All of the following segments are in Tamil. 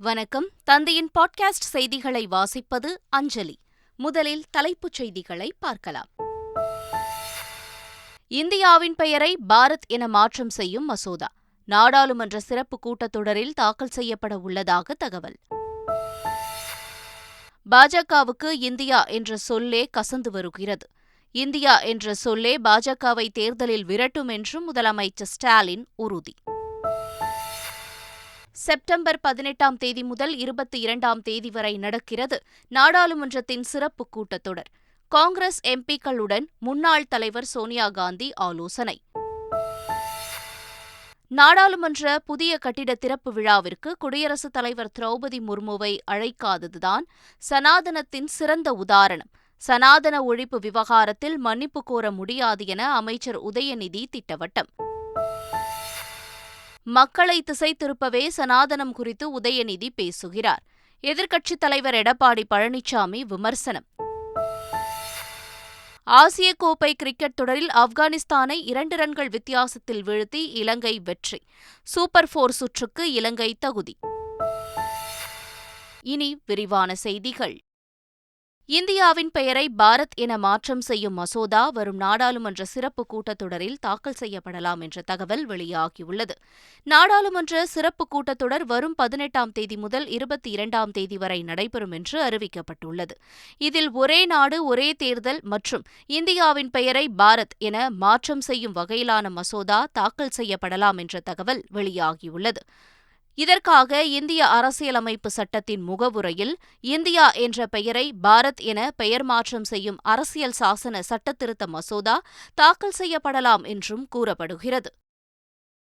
வணக்கம். தந்தையின் பாட்காஸ்ட் செய்திகளை வாசிப்பது அஞ்சலி. முதலில் தலைப்புச் செய்திகளை பார்க்கலாம். இந்தியாவின் பெயரை பாரத் என மாற்றம் செய்யும் மசோதா நாடாளுமன்ற சிறப்பு கூட்டத்தொடரில் தாக்கல் செய்யப்பட உள்ளதாக தகவல். பாஜகவுக்கு இந்தியா என்ற சொல்லே கசந்து வருகிறது. இந்தியா என்ற சொல்லே பாஜகவை தேர்தலில் விரட்டும் என்றும் முதலமைச்சர் ஸ்டாலின் உறுதி. செப்டம்பர் 18ஆம் தேதி முதல் 22ஆம் தேதி வரை நடக்கிறது நாடாளுமன்றத்தின் சிறப்பு கூட்டத்தொடர். காங்கிரஸ் எம்பிக்களுடன் முன்னாள் தலைவர் சோனியா காந்தி ஆலோசனை. நாடாளுமன்ற புதிய கட்டிட திறப்பு விழாவிற்கு குடியரசுத் தலைவர் திரௌபதி முர்முவை அழைக்காததுதான் சனாதனத்தின் சிறந்த உதாரணம். சனாதன ஒழிப்பு விவகாரத்தில் மன்னிப்பு கோர முடியாது என அமைச்சர் உதயநிதி திட்டவட்டம். மக்களை திசை திருப்பவே சனாதனம் குறித்து உதயநிதி பேசுகிறார். எதிர்க்கட்சித் தலைவர் எடப்பாடி பழனிசாமி விமர்சனம். ஆசிய கோப்பை கிரிக்கெட் தொடரில் ஆப்கானிஸ்தானை 2 ரன்கள் வித்தியாசத்தில் வீழ்த்தி இலங்கை வெற்றி. சூப்பர் 4 சுற்றுக்கு இலங்கை தகுதி. இனி விரிவான செய்திகள். இந்தியாவின் பெயரை பாரத் என மாற்றம் செய்யும் மசோதா வரும் நாடாளுமன்ற சிறப்பு கூட்டத்தொடரில் தாக்கல் செய்யப்படலாம் என்ற தகவல் வெளியாகியுள்ளது. நாடாளுமன்ற சிறப்பு கூட்டத்தொடர் வரும் 18ஆம் தேதி முதல் 22ஆம் தேதி வரை நடைபெறும் என்று அறிவிக்கப்பட்டுள்ளது. இதில் ஒரே நாடு ஒரே தேர்தல் மற்றும் இந்தியாவின் பெயரை பாரத் என மாற்றம் செய்யும் வகையிலான மசோதா தாக்கல் செய்யப்படலாம் என்ற தகவல் வெளியாகியுள்ளது. இதற்காக இந்திய அரசியலமைப்பு சட்டத்தின் முகவுரையில் இந்தியா என்ற பெயரை பாரத் என பெயர் மாற்றம் செய்யும் அரசியல் சாசன சட்டத்திருத்த மசோதா தாக்கல் செய்யப்படலாம் என்றும் கூறப்படுகிறது.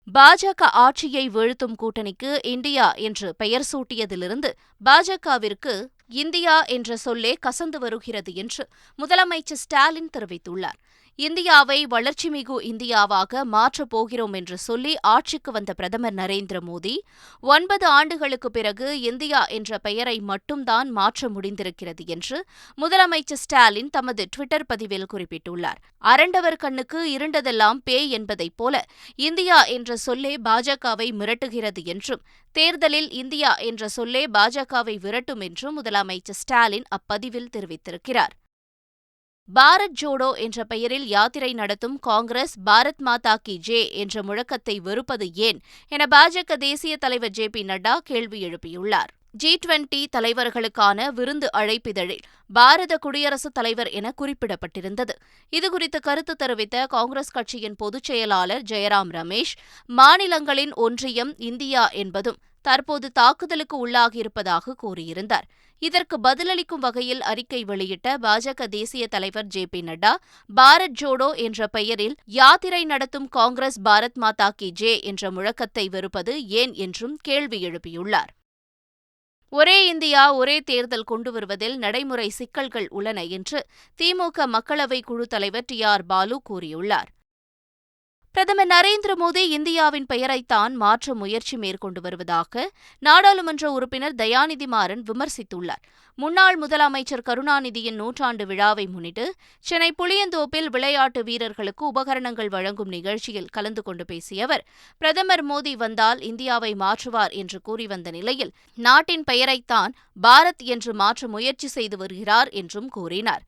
பாஜக ஆட்சியை வீழ்த்தும் கூட்டணிக்கு இந்தியா என்று பெயர் சூட்டியதிலிருந்து பாஜகவிற்கு இந்தியா என்ற சொல்லே கசந்து வருகிறது என்று முதலமைச்சர் ஸ்டாலின் தெரிவித்துள்ளார். இந்தியாவை வளர்ச்சிமிகு இந்தியாவாக மாற்றப் போகிறோம் என்று சொல்லி ஆட்சிக்கு வந்த பிரதமர் நரேந்திர மோடி 9 ஆண்டுகளுக்கு பிறகு இந்தியா என்ற பெயரை மட்டும்தான் மாற்ற முடிந்திருக்கிறது என்று முதலமைச்சர் ஸ்டாலின் தமது டுவிட்டர் பதிவில் குறிப்பிட்டுள்ளார். அரண்டவர் கண்ணுக்கு இருண்டதெல்லாம் பேய் என்பதைப் போல இந்தியா என்ற சொல்லே பாஜகவை மிரட்டுகிறது என்றும் தேர்தலில் இந்தியா என்ற சொல்லே பாஜகவை விரட்டும் என்றும் முதலமைச்சர் ஸ்டாலின் அப்பதிவில் தெரிவித்திருக்கிறார். பாரத் ஜோடோ என்ற பெயரில் யாத்திரை நடத்தும் காங்கிரஸ் பாரத் மாதா கி ஜெய் என்ற முழக்கத்தை வெறுப்பது ஏன் என பாஜக தேசிய தலைவர் ஜே. பி. நட்டா கேள்வி எழுப்பியுள்ளார். G20 தலைவர்களுக்கான விருந்து அழைப்பிதழில் பாரத குடியரசுத் தலைவர் என குறிப்பிடப்பட்டிருந்தது. இதுகுறித்து கருத்து தெரிவித்த காங்கிரஸ் கட்சியின் பொதுச் செயலாளர் ஜெயராம் ரமேஷ், மாநிலங்களின் ஒன்றியம் இந்தியா என்பதும் தற்போது தாக்குதலுக்கு உள்ளாகியிருப்பதாக கூறியிருந்தார். இதற்கு பதிலளிக்கும் வகையில் அறிக்கை வெளியிட்ட பாஜக தேசிய தலைவர் ஜே. பி. நட்டா, பாரத் ஜோடோ என்ற பெயரில் யாத்திரை நடத்தும் காங்கிரஸ் பாரத் மாதா கி ஜெய் என்ற முழக்கத்தை வெறுப்பது ஏன் என்றும் கேள்வி எழுப்பியுள்ளார். ஒரே இந்தியா ஒரே தேர்தல் கொண்டு வருவதில் நடைமுறை சிக்கல்கள் உள்ளன என்று திமுக மக்களவை குழு தலைவர் டி.ஆர். பாலு கூறியுள்ளார். பிரதமர் நரேந்திர மோடி இந்தியாவின் பெயரைத்தான் மாற்ற முயற்சி மேற்கொண்டு வருவதாக நாடாளுமன்ற உறுப்பினர் தயாநிதி மாறன் விமர்சித்துள்ளார். முன்னாள் முதலமைச்சர் கருணாநிதியின் 100ஆண்டு விழாவை முன்னிட்டு சென்னை புளியந்தோப்பில் விளையாட்டு வீரர்களுக்கு உபகரணங்கள் வழங்கும் நிகழ்ச்சியில் கலந்து கொண்டு பேசிய அவர், பிரதமர் மோடி வந்தால் இந்தியாவை மாற்றுவார் என்று கூறி வந்த நிலையில் நாட்டின் பெயரைத்தான் பாரத் என்று மாற்ற முயற்சி செய்து வருகிறார் என்றும் கூறினார்.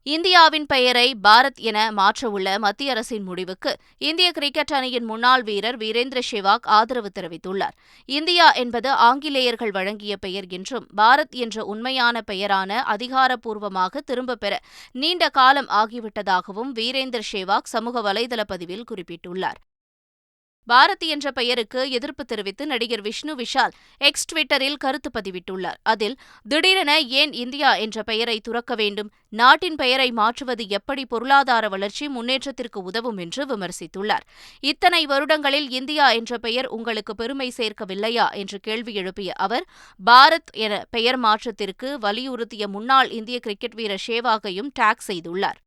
இந்தியாவின் பெயரை பாரத் என மாற்றவுள்ள மத்திய அரசின் முடிவுக்கு இந்திய கிரிக்கெட் அணியின் முன்னாள் வீரர் வீரேந்திர சேவாக் ஆதரவு தெரிவித்துள்ளார். இந்தியா என்பது ஆங்கிலேயர்கள் வழங்கிய பெயர் என்றும் பாரத் என்ற உண்மையான பெயரான அதிகாரப்பூர்வமாக திரும்பப் பெற நீண்ட காலம் ஆகிவிட்டதாகவும் வீரேந்திர சேவாக் சமூக வலைதள பதிவில் குறிப்பிட்டுள்ளார். பாரத் என்ற பெயருக்கு எதிர்ப்பு தெரிவித்து நடிகர் விஷ்ணு விஷால் எக்ஸ் ட்விட்டரில் கருத்து பதிவிட்டுள்ளார். அதில், திடீரென ஏன் இந்தியா என்ற பெயரை துறக்க வேண்டும்? நாட்டின் பெயரை மாற்றுவது எப்படி பொருளாதார வளர்ச்சி முன்னேற்றத்திற்கு உதவும் என்று விமர்சித்துள்ளார். இத்தனை வருடங்களில் இந்தியா என்ற பெயர் உங்களுக்கு பெருமை சேர்க்கவில்லையா என்று கேள்வி எழுப்பிய அவர், பாரத் என பெயர் மாற்றத்திற்கு வலியுறுத்திய முன்னாள் இந்திய கிரிக்கெட் வீரர் சேவாகையும் டாக் செய்துள்ளார்.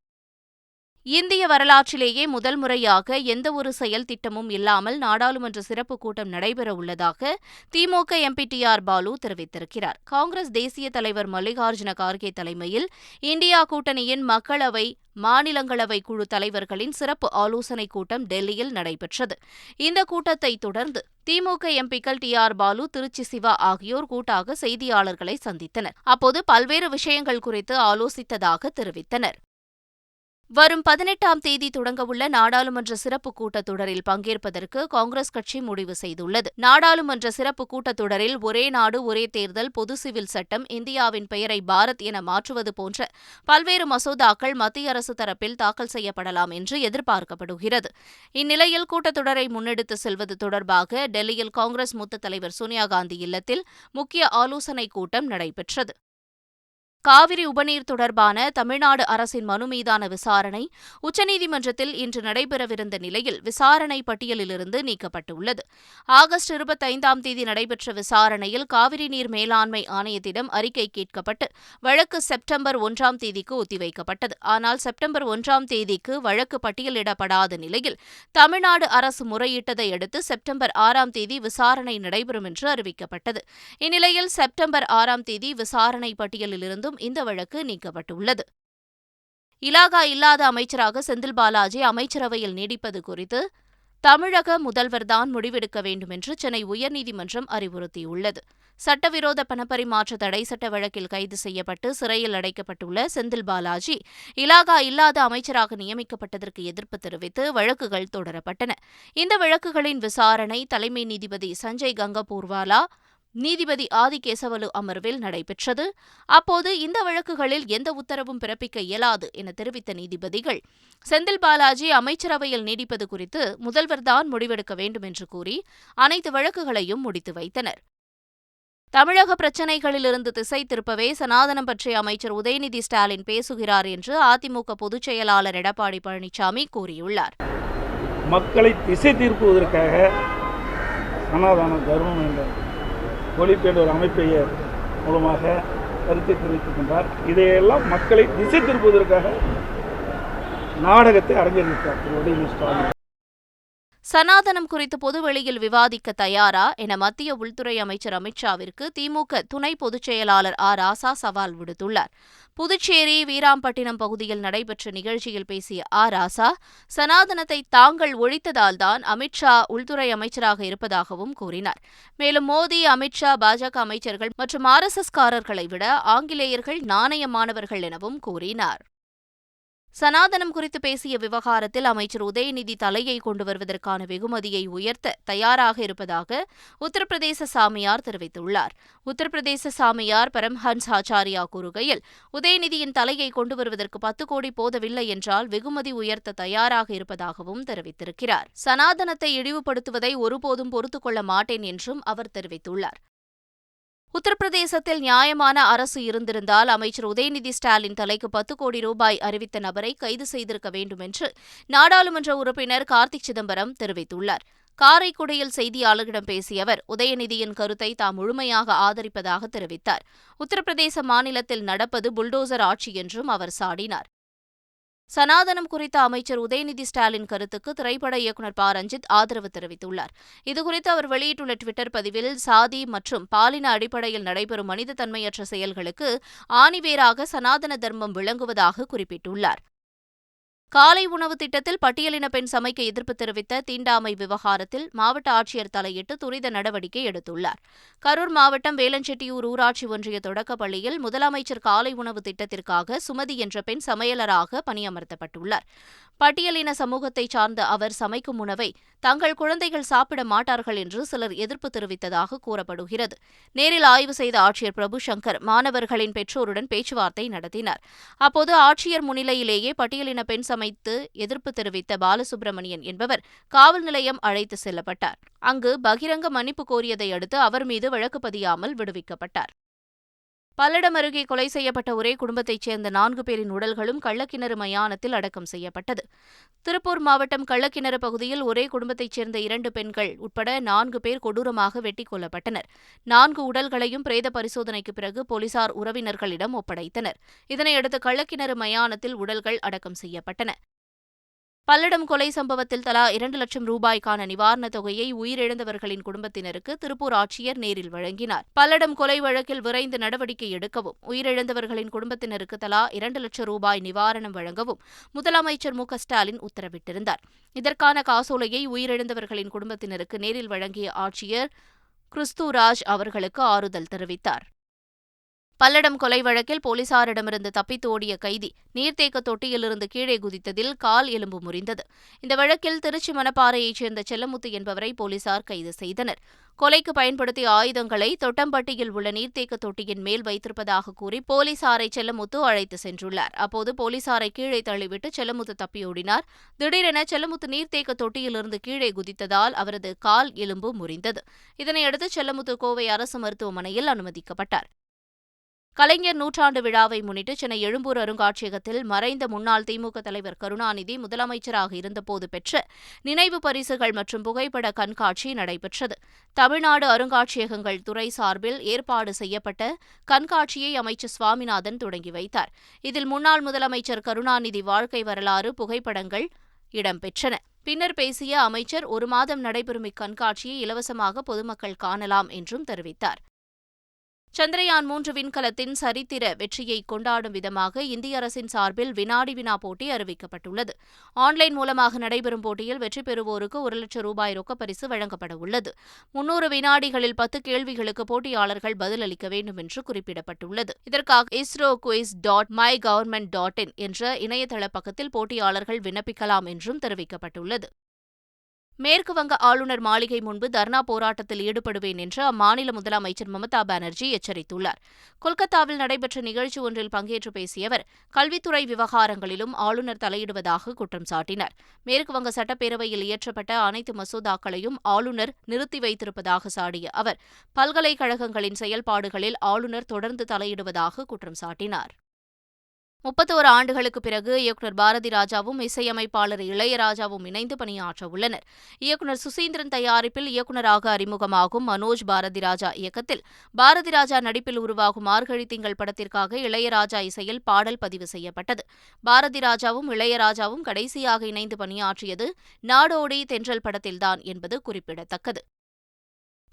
இந்திய வரலாற்றிலேயே முதல் முறையாக எந்தவொரு செயல் திட்டமும் இல்லாமல் நாடாளுமன்ற சிறப்பு கூட்டம் நடைபெறவுள்ளதாக திமுக எம்பி டி.ஆர். பாலு தெரிவித்திருக்கிறார். காங்கிரஸ் தேசிய தலைவர் மல்லிகார்ஜுன கார்கே தலைமையில் இந்தியா கூட்டணியின் மக்களவை, மாநிலங்களவை குழு தலைவர்களின் சிறப்பு ஆலோசனைக் கூட்டம் டெல்லியில் நடைபெற்றது. இந்த கூட்டத்தை தொடர்ந்து திமுக எம்பிக்கள் டி.ஆர். பாலு, திருச்சி சிவா ஆகியோர் கூட்டாக செய்தியாளர்களை சந்தித்தனர். அப்போது பல்வேறு விஷயங்கள் குறித்து ஆலோசித்ததாக தெரிவித்தனர். வரும் 18ஆம் தேதி தொடங்கவுள்ள நாடாளுமன்ற சிறப்பு கூட்டத்தொடரில் பங்கேற்பதற்கு காங்கிரஸ் கட்சி முடிவு செய்துள்ளது. நாடாளுமன்ற சிறப்பு கூட்டத்தொடரில் ஒரே நாடு ஒரே தேர்தல், பொது சிவில் சட்டம், இந்தியாவின் பெயரை பாரத் என மாற்றுவது போன்ற பல்வேறு மசோதாக்கள் மத்திய அரசு தரப்பில் தாக்கல் செய்யப்படலாம் என்று எதிர்பார்க்கப்படுகிறது. இந்நிலையில் கூட்டத்தொடரை முன்னெடுத்து செல்வது தொடர்பாக டெல்லியில் காங்கிரஸ் மூத்த தலைவர் சோனியா காந்தி இல்லத்தில் முக்கிய ஆலோசனைக் கூட்டம் நடைபெற்றது. காவிரி உபநீர் தொடர்பான தமிழ்நாடு அரசின் மனு மீதான விசாரணை உச்சநீதிமன்றத்தில் இன்று நடைபெறவிருந்த நிலையில் விசாரணை பட்டியலிலிருந்து நீக்கப்பட்டுள்ளது. ஆகஸ்ட் 25ஆம் தேதி நடைபெற்ற விசாரணையில் காவிரி நீர் மேலாண்மை ஆணையத்திடம் அறிக்கை கேட்கப்பட்டு வழக்கு செப்டம்பர் 1ஆம் தேதிக்கு ஒத்திவைக்கப்பட்டது. ஆனால் செப்டம்பர் 1ஆம் தேதிக்கு வழக்கு பட்டியலிடப்படாத நிலையில் தமிழ்நாடு அரசு முறையிட்டதை அடுத்து செப்டம்பர் 6ஆம் தேதி விசாரணை நடைபெறும் என்று அறிவிக்கப்பட்டது. இந்நிலையில் செப்டம்பர் 6ஆம் தேதி விசாரணை பட்டியலிலிருந்து இந்த வழக்கு நீக்கப்பட்டுள்ளது. இலாகா இல்லாத அமைச்சராக செந்தில் பாலாஜி அமைச்சரவையில் நீடிப்பது குறித்து தமிழக முதல்வர்தான் முடிவெடுக்க வேண்டும் என்று சென்னை உயர்நீதிமன்றம் அறிவுறுத்தியுள்ளது. சட்டவிரோத பணப்பரிமாற்ற தடை சட்ட வழக்கில் கைது செய்யப்பட்டு சிறையில் அடைக்கப்பட்டுள்ள செந்தில் பாலாஜி இலாகா இல்லாத அமைச்சராக நியமிக்கப்பட்டதற்கு எதிர்ப்பு தெரிவித்து வழக்குகள் தொடரப்பட்டன. இந்த வழக்குகளின் விசாரணை தலைமை நீதிபதி சஞ்சய் கங்கபூர்வாலா, நீதிபதி ஆதிகேசவலு அமர்வில் நடைபெற்றது. அப்போது இந்த வழக்குகளில் எந்த உத்தரவும் பிறப்பிக்க இயலாது என தெரிவித்த நீதிபதிகள், செந்தில் பாலாஜி அமைச்சரவையில் நீடிப்பது குறித்து முதல்வர்தான் முடிவெடுக்க வேண்டும் என்று கூறி அனைத்து வழக்குகளையும் முடித்து வைத்தனர். தமிழக பிரச்சினைகளிலிருந்து திசை திருப்பவே சனாதனம் பற்றிய அமைச்சர் உதயநிதி ஸ்டாலின் பேசுகிறார் என்று அதிமுக பொதுச் செயலாளர் எடப்பாடி பழனிசாமி கூறியுள்ளார். மக்களை திசை திருப்புவதற்காக சனாதன தர்மம் என்ற ஒளிப்பேடு ஒரு அமைப்பை மூலமாக கருத்தை தெரிவித்திருக்கின்றார். இதையெல்லாம் மக்களை திசை திருப்புவதற்காக நாடகத்தை அரங்கேற்றிருக்கிறார் உதயநிதி ஸ்டாலின். சனாதனம் குறித்து பொதுவெளியில் விவாதிக்க தயாரா என மத்திய உள்துறை அமைச்சர் அமித்ஷாவிற்கு திமுக துணை பொதுச் செயலாளர் ராசா சவால் விடுத்துள்ளார். புதுச்சேரி வீராம்பட்டினம் பகுதியில் நடைபெற்ற நிகழ்ச்சியில் பேசிய ராசா, சனாதனத்தை தாங்கள் ஒழித்ததால்தான் அமித்ஷா உள்துறை அமைச்சராக இருப்பதாகவும் கூறினார். மேலும் மோடி, அமித்ஷா, பாஜக அமைச்சர்கள் மற்றும் RSS-காரர்களை விட ஆங்கிலேயர்கள் நாணயமானவர்கள் எனவும் கூறினார். சனாதனம் குறித்து பேசிய விவகாரத்தில் அமைச்சர் உதயநிதி தலையை கொண்டு வருவதற்கான வெகுமதியை உயர்த்த தயாராக இருப்பதாக உத்தரப்பிரதேச சாமியார் தெரிவித்துள்ளார். உத்தரப்பிரதேச சாமியார் பரம்ஹன்ஸ் ஆச்சாரியா கூறுகையில், உதயநிதியின் தலையை கொண்டு வருவதற்கு 10 கோடி போதவில்லை என்றால் வெகுமதி உயர்த்த தயாராக இருப்பதாகவும் தெரிவித்திருக்கிறார். சனாதனத்தை இழிவுபடுத்துவதை ஒருபோதும் பொறுத்துக் கொள்ள மாட்டேன் என்றும் அவர் தெரிவித்துள்ளார். உத்தரப்பிரதேசத்தில் நியாயமான அரசு இருந்திருந்தால் அமைச்சர் உதயநிதி ஸ்டாலின் தலைக்கு 10 கோடி ரூபாய் அறிவித்த நபரை கைது செய்திருக்க வேண்டும் என்று நாடாளுமன்ற உறுப்பினர் கார்த்தி சிதம்பரம் தெரிவித்துள்ளார். காரைக்குடியில் செய்தியாளர்களிடம் பேசிய அவர், உதயநிதியின் கருத்தை தாம் முழுமையாக ஆதரிப்பதாக தெரிவித்தார். உத்தரப்பிரதேச மாநிலத்தில் நடப்பது புல்டோசர் ஆட்சி என்றும் அவர் சாடினார். சனாதனம் குறித்த அமைச்சர் உதயநிதி ஸ்டாலின் கருத்துக்கு திரைப்பட இயக்குநர் ரஞ்சித் ஆதரவு தெரிவித்துள்ளார். இதுகுறித்து அவர் வெளியிட்டுள்ள டுவிட்டர் பதிவில், சாதி மற்றும் பாலின அடிப்படையில் நடைபெறும் மனித தன்மையற்ற செயல்களுக்கு ஆணிவேராக சனாதன தர்மம் விளங்குவதாக குறிப்பிட்டுள்ளார். காலை உணவு திட்டத்தில் பட்டியலின பெண் சமைக்க எதிர்ப்பு தெரிவித்த தீண்டாமை விவகாரத்தில் மாவட்ட ஆட்சியர் தலையிட்டு துரித நடவடிக்கை எடுத்துள்ளார். கரூர் மாவட்டம் வேலஞ்செட்டியூர் ஊராட்சி ஒன்றிய தொடக்கப் பள்ளியில் முதலமைச்சர் காலை உணவு திட்டத்திற்காக சுமதி என்ற பெண் சமையலராக பணியமர்த்தப்பட்டுள்ளார். பட்டியலின சமூகத்தைச் சார்ந்த அவர் சமைக்கும் உணவை தங்கள் குழந்தைகள் சாப்பிட மாட்டார்கள் என்று சிலர் எதிர்ப்பு தெரிவித்ததாக கூறப்படுகிறது. நேரில் ஆய்வு செய்த ஆட்சியர் பிரபு சங்கர் மாணவர்களின் பெற்றோருடன் பேச்சுவார்த்தை நடத்தினார். அப்போது ஆட்சியர் முன்னிலையிலேயே பட்டியலின பெண் சமைத்து எதிர்ப்பு தெரிவித்த பாலசுப்ரமணியன் என்பவர் காவல் நிலையம் அழைத்து செல்லப்பட்டார். அங்கு பகிரங்க மன்னிப்பு கோரியதை அடுத்து அவர் மீது வழக்கு பதியாமல் விடுவிக்கப்பட்டார். பல்லடம் அருகே கொலை செய்யப்பட்ட ஒரே குடும்பத்தைச் சேர்ந்த 4 பேரின் உடல்களும் கள்ளக்கிணறு மயானத்தில் அடக்கம் செய்யப்பட்டது. திருப்பூர் மாவட்டம் கள்ளக்கிணறு பகுதியில் ஒரே குடும்பத்தைச் சேர்ந்த 2 பெண்கள் உட்பட 4 பேர் கொடூரமாக வெட்டிக் கொல்லப்பட்டனர். 4 உடல்களையும் பிரேத பரிசோதனைக்கு பிறகு போலீசார் உறவினர்களிடம் ஒப்படைத்தனர். இதனையடுத்து கள்ளக்கிணறு மயானத்தில் உடல்கள் அடக்கம் செய்யப்பட்டன. பல்லடம் கொலை சம்பவத்தில் தலா 2 லட்சம் ரூபாய்க்கான நிவாரணத் தொகையை உயிரிழந்தவர்களின் குடும்பத்தினருக்கு திருப்பூர் ஆட்சியர் நேரில் வழங்கினார். பல்லடம் கொலை வழக்கில் விரைந்து நடவடிக்கை எடுக்கவும், உயிரிழந்தவர்களின் குடும்பத்தினருக்கு தலா 2 லட்சம் ரூபாய் நிவாரணம் வழங்கவும் முதலமைச்சர் மு.க.ஸ்டாலின் உத்தரவிட்டிருந்தார். இதற்கான காசோலையை உயிரிழந்தவர்களின் குடும்பத்தினருக்கு நேரில் வழங்கிய ஆட்சியர் கிறிஸ்துராஜ் அவர்களுக்கு ஆறுதல் தெரிவித்தார். பல்லடம் கொலை வழக்கில் போலீசாரிடமிருந்து தப்பித்து ஓடிய கைதி நீர்த்தேக்க தொட்டியிலிருந்து கீழே குதித்ததில் கால் எலும்பு முறிந்தது. இந்த வழக்கில் திருச்சி மணப்பாறையைச் சேர்ந்த செல்லமுத்து என்பவரை போலீசார் கைது செய்தனர். கொலைக்கு பயன்படுத்திய ஆயுதங்களை தொட்டம்பட்டியில் உள்ள நீர்த்தேக்க தொட்டியின் மேல் வைத்திருப்பதாக கூறி போலீசாரை செல்லமுத்து அழைத்து சென்றுள்ளார். அப்போது போலீசாரை கீழே தள்ளிவிட்டு செல்லமுத்து தப்பியோடினார். திடீரென செல்லமுத்து நீர்த்தேக்க தொட்டியிலிருந்து கீழே குதித்ததால் அவரது கால் எலும்பு முறிந்தது. இதனையடுத்து செல்லமுத்து கோவை அரசு மருத்துவமனையில் அனுமதிக்கப்பட்டார். கலைஞர் நூற்றாண்டு விழாவை முன்னிட்டு சென்னை எழும்பூர் அருங்காட்சியகத்தில் மறைந்த முன்னாள் திமுக தலைவர் கருணாநிதி முதலமைச்சராக இருந்தபோது பெற்ற நினைவு பரிசுகள் மற்றும் புகைப்பட கண்காட்சி நடைபெற்றது. தமிழ்நாடு அருங்காட்சியகங்கள் துறை சார்பில் ஏற்பாடு செய்யப்பட்ட கண்காட்சியை அமைச்சர் சுவாமிநாதன் தொடங்கி வைத்தார். இதில் முன்னாள் முதலமைச்சர் கருணாநிதி வாழ்க்கை வரலாறு புகைப்படங்கள் இடம்பெற்றன. பின்னர் பேசிய அமைச்சர் 1 மாதம் நடைபெறும் இக்கண்காட்சியை இலவசமாக பொதுமக்கள் காணலாம் என்றும் தெரிவித்தார். சந்திரயான் 3 விண்கலத்தின் சரித்திர வெற்றியை கொண்டாடும் விதமாக இந்திய அரசின் சார்பில் வினாடி வினா போட்டி அறிவிக்கப்பட்டுள்ளது. ஆன்லைன் மூலமாக நடைபெறும் போட்டியில் வெற்றி பெறுவோருக்கு 1 லட்சம் ரூபாய் ரொக்கப்பரிசு வழங்கப்பட உள்ளது. 300 வினாடிகளில் 10 கேள்விகளுக்கு போட்டியாளர்கள் பதிலளிக்க வேண்டும் என்று குறிப்பிடப்பட்டுள்ளது. இதற்காக isroquiz.mygovernment.in என்ற இணையதள பக்கத்தில் போட்டியாளர்கள் விண்ணப்பிக்கலாம் என்றும் தெரிவிக்கப்பட்டுள்ளது. மேற்குவங்க ஆளுநர் மாளிகை முன்பு தர்ணா போராட்டத்தில் ஈடுபடுவேன் என்று அம்மாநில முதலமைச்சர் மம்தா பானர்ஜி எச்சரித்துள்ளார். கொல்கத்தாவில் நடைபெற்ற நிகழ்ச்சி ஒன்றில் பங்கேற்று பேசிய அவர் கல்வித்துறை விவகாரங்களிலும் ஆளுநர் தலையிடுவதாக குற்றம் சாட்டினார். மேற்குவங்க சட்டப்பேரவையில் இயற்றப்பட்ட அனைத்து மசோதாக்களையும் ஆளுநர் நிறுத்தி வைத்திருப்பதாக சாடிய அவர் பல்கலைக்கழகங்களின் செயல்பாடுகளில் ஆளுநர் தொடர்ந்து தலையிடுவதாக குற்றம் சாட்டினார். 31 ஆண்டுகளுக்கு பிறகு இயக்குநர் பாரதி ராஜாவும் இசையமைப்பாளர் இளையராஜாவும் இணைந்து பணியாற்ற உள்ளனர். இயக்குநர் சுசீந்திரன் தயாரிப்பில் இயக்குநராக அறிமுகமாகும் மனோஜ் பாரதி ராஜா இயக்கத்தில் பாரதி ராஜா நடிப்பில் உருவாகும் மார்கழி திங்கள் படத்திற்காக இளையராஜா இசையில் பாடல் பதிவு செய்யப்பட்டது. பாரதி ராஜாவும் இளையராஜாவும் கடைசியாக இணைந்து பணியாற்றியது நாடோடி தென்றல் படத்தில்தான் என்பது குறிப்பிடத்தக்கது.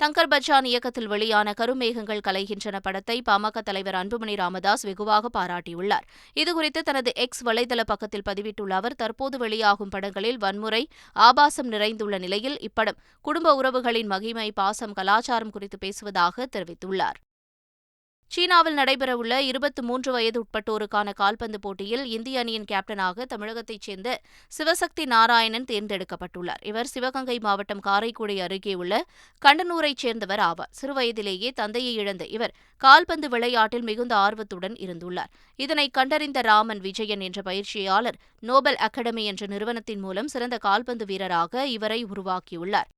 தங்கர் பச்சான் இயக்கத்தில் வெளியான கருமேகங்கள் கலைகின்றன படத்தை பாமக தலைவர் அன்புமணி ராமதாஸ் வெகுவாக பாராட்டியுள்ளார். இதுகுறித்து தனது எக்ஸ் வலைதள பக்கத்தில் பதிவிட்டுள்ள அவர் தற்போது வெளியாகும் படங்களில் வன்முறை, ஆபாசம் நிறைந்துள்ள நிலையில் இப்படம் குடும்ப உறவுகளின் மகிமை, பாசம், கலாச்சாரம் குறித்து பேசுவதாக தெரிவித்துள்ளார். சீனாவில் நடைபெறவுள்ள 23 வயதுட்பட்டோருக்கான கால்பந்து போட்டியில் இந்திய அணியின் கேப்டனாக தமிழகத்தைச் சேர்ந்த சிவசக்தி நாராயணன் தேர்ந்தெடுக்கப்பட்டுள்ளார். இவர் சிவகங்கை மாவட்டம் காரைக்குடி அருகே உள்ள கண்டனூரைச் சேர்ந்தவர் ஆவார். சிறுவயதிலேயே தந்தையை இழந்த இவர் கால்பந்து விளையாட்டில் மிகுந்த ஆர்வத்துடன் இருந்துள்ளார். இதனை கண்டறிந்த ராமன் விஜயன் என்ற பயிற்சியாளர் நோபல் அகாடமி என்ற நிறுவனத்தின் மூலம் சிறந்த கால்பந்து வீரராக இவரை உருவாக்கியுள்ளார்.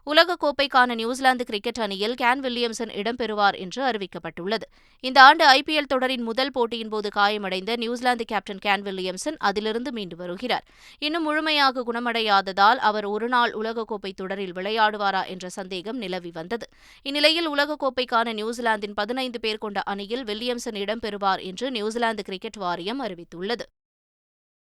உலகக்கோப்பைக்கான நியூசிலாந்து கிரிக்கெட் அணியில் கேன் வில்லியம்சன் இடம்பெறுவார் என்று அறிவிக்கப்பட்டுள்ளது. இந்த ஆண்டு ஐபிஎல் தொடரின் முதல் போட்டியின்போது காயமடைந்த நியூசிலாந்து கேப்டன் கேன் வில்லியம்சன் அதிலிருந்து மீண்டு வருகிறார். இன்னும் முழுமையாக குணமடையாததால் அவர் ஒருநாள் உலகக்கோப்பை தொடரில் விளையாடுவாரா என்ற சந்தேகம் நிலவி வந்தது. இந்நிலையில் உலகக்கோப்பைக்கான நியூசிலாந்தின் 15 பேர் கொண்ட அணியில் வில்லியம்சன் இடம்பெறுவார் என்று நியூசிலாந்து கிரிக்கெட் வாரியம் அறிவித்துள்ளது.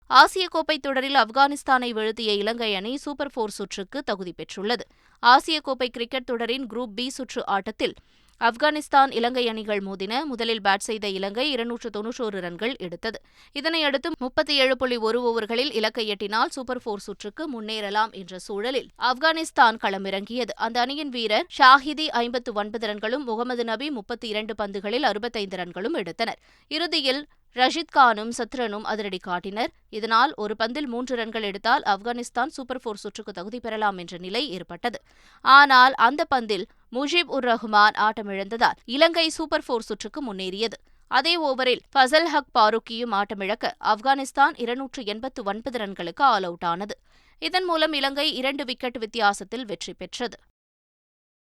ஆசிய கோப்பை தொடரில் ஆப்கானிஸ்தானை வீழ்த்திய இலங்கை அணி சூப்பர் 4 சுற்றுக்கு தகுதி பெற்றுள்ளது. ஆசிய கோப்பை கிரிக்கெட் தொடரின் குரூப் பி சுற்று ஆட்டத்தில் ஆப்கானிஸ்தான், இலங்கை அணிகள் மோதின. முதலில் பேட் செய்த இலங்கை 291 ரன்கள் எடுத்தது. இதனையடுத்து 37.1 ஓவர்களில் இலக்கை எட்டினால் சூப்பர் 4 சுற்றுக்கு முன்னேறலாம் என்ற சூழலில் ஆப்கானிஸ்தான் களமிறங்கியது. அந்த அணியின் வீரர் ஷாஹிதி 59 ரன்களும், முகமது நபி 32 பந்துகளில் 65 ரன்களும் எடுத்தனர். இறுதியில் ரஷித் கானும் சத்ரனும் அதிரடி காட்டினர். இதனால் ஒரு பந்தில் 3 ரன்கள் எடுத்தால் ஆப்கானிஸ்தான் சூப்பர் 4 சுற்றுக்கு தகுதி பெறலாம் என்ற நிலை ஏற்பட்டது. ஆனால் அந்த பந்தில் முஜிப் உர் ரஹ்மான் ஆட்டமிழந்ததால் இலங்கை சூப்பர் 4 சுற்றுக்கு முன்னேறியது. அதே ஓவரில் ஃபசல் ஹக் பாருக்கியும் ஆட்டமிழக்க ஆப்கானிஸ்தான் 289 ரன்களுக்கு ஆல் அவுட் ஆனது. இதன் மூலம் இலங்கை 2 விக்கெட் வித்தியாசத்தில் வெற்றி பெற்றது.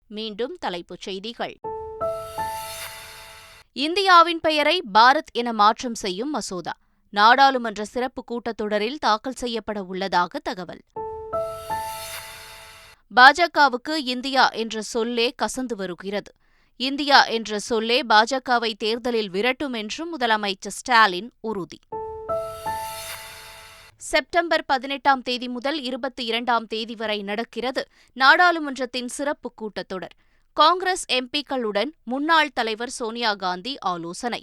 மீண்டும் தலைப்புச் செய்திகள். இந்தியாவின் பெயரை பாரத் என மாற்றம் செய்யும் மசோதா நாடாளுமன்ற சிறப்பு கூட்டத்தொடரில் தாக்கல் செய்யப்பட உள்ளதாக தகவல். பாஜகவுக்கு இந்தியா என்ற சொல்லே கசந்து வருகிறது. இந்தியா என்ற சொல்லே பாஜகவை தேர்தலில் விரட்டும் என்றும் முதலமைச்சர் ஸ்டாலின் உறுதி. செப்டம்பர் 18ஆம் தேதி முதல் 22ஆம் தேதி வரை நடக்கிறது நாடாளுமன்றத்தின் சிறப்பு கூட்டத்தொடர். காங்கிரஸ் எம்பிக்களுடன் முன்னாள் தலைவர் சோனியா காந்தி ஆலோசனை.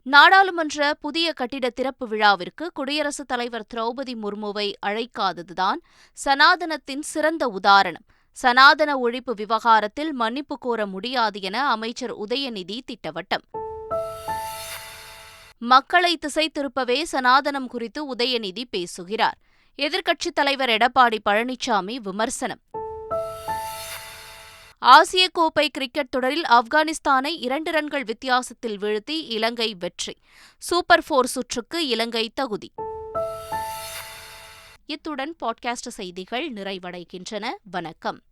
நாடாளுமன்ற புதிய கட்டிட திறப்பு விழாவிற்கு குடியரசுத் தலைவர் திரௌபதி முர்முவை அழைக்காததுதான் சனாதனத்தின் சிறந்த உதாரணம். சனாதன ஒழிப்பு விவகாரத்தில் மன்னிப்பு கோர முடியாது என அமைச்சர் உதயநிதி திட்டவட்டம். மக்களை திசை திருப்பவே சனாதனம் குறித்து உதயநிதி பேசுகிறார். எதிர்க்கட்சித் தலைவர் எடப்பாடி பழனிசாமி விமர்சனம். ஆசிய கோப்பை கிரிக்கெட் தொடரில் ஆப்கானிஸ்தானை 2 ரன்கள் வித்தியாசத்தில் வீழ்த்தி இலங்கை வெற்றி. சூப்பர் 4 சுற்றுக்கு இலங்கை தகுதி. இத்துடன் பாட்காஸ்ட் செய்திகள் நிறைவடைகின்றன. வணக்கம்.